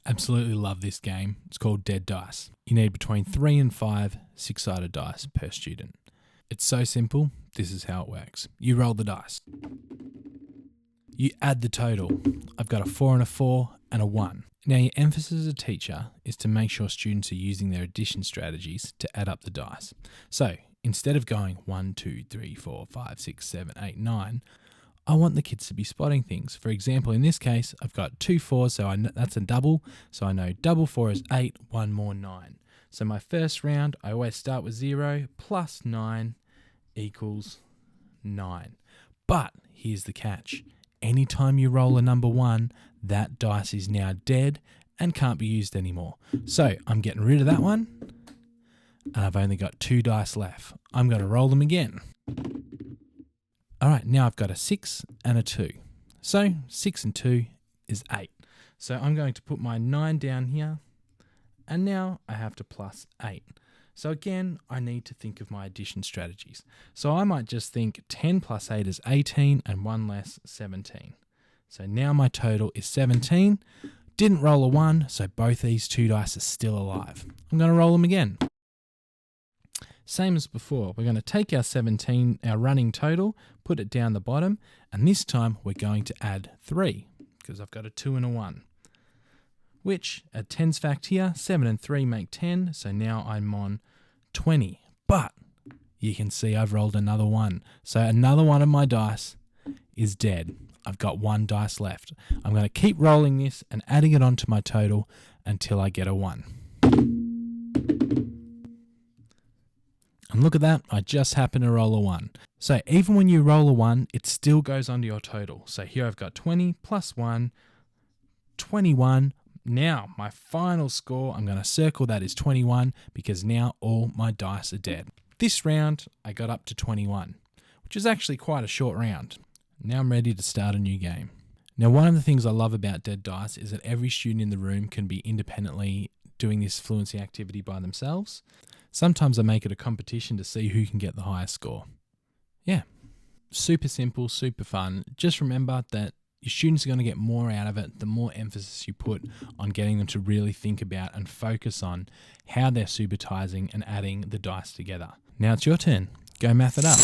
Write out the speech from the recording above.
Absolutely love this game. It's called Dead Dice. You need between 3 and 5 6-sided dice per student. It's so simple. This is how it works. You roll the dice. You add the total. I've got a 4 and a 4 and a 1. Now your emphasis as a teacher is to make sure students are using their addition strategies to add up the dice. So instead of going 1, 2, 3, 4, 5, 6, 7, 8, 9, I want the kids to be spotting things. For example, in this case, I've got 2 4s, so that's a double. So I know double 4 is 8, 1 more 9. So my first round, I always start with 0 plus 9 equals 9. But here's the catch. Anytime you roll a number 1, that dice is now dead and can't be used anymore. So I'm getting rid of that one, and I've only got 2 dice left. I'm going to roll them again. All right, now I've got a 6 and a 2. So 6 and 2 is 8. So I'm going to put my 9 down here, and now I have to plus 8. So again, I need to think of my addition strategies. So I might just think 10 plus 8 is 18 and 1 less 17. So now my total is 17. Didn't roll a 1, so both these 2 dice are still alive. I'm going to roll them again. Same as before, we're going to take our 17, our running total, put it down the bottom, and this time we're going to add 3, because I've got a 2 and a 1. Which, at 10's fact here, 7 and 3 make 10, so now I'm on 20. But you can see I've rolled another 1. So another one of my dice is dead. I've got 1 dice left. I'm going to keep rolling this and adding it onto my total until I get a 1. And look at that, I just happened to roll a 1. So even when you roll a 1, it still goes onto your total. So here I've got 20 plus 1, 21. Now my final score, I'm going to circle that is 21 because now all my dice are dead. This round, I got up to 21, which is actually quite a short round. Now I'm ready to start a new game. Now one of the things I love about Dead Dice is that every student in the room can be independently doing this fluency activity by themselves. Sometimes I make it a competition to see who can get the highest score. Yeah, super simple, super fun. Just remember that your students are going to get more out of it the more emphasis you put on getting them to really think about and focus on how they're subitising and adding the dice together. Now it's your turn. Go math it up.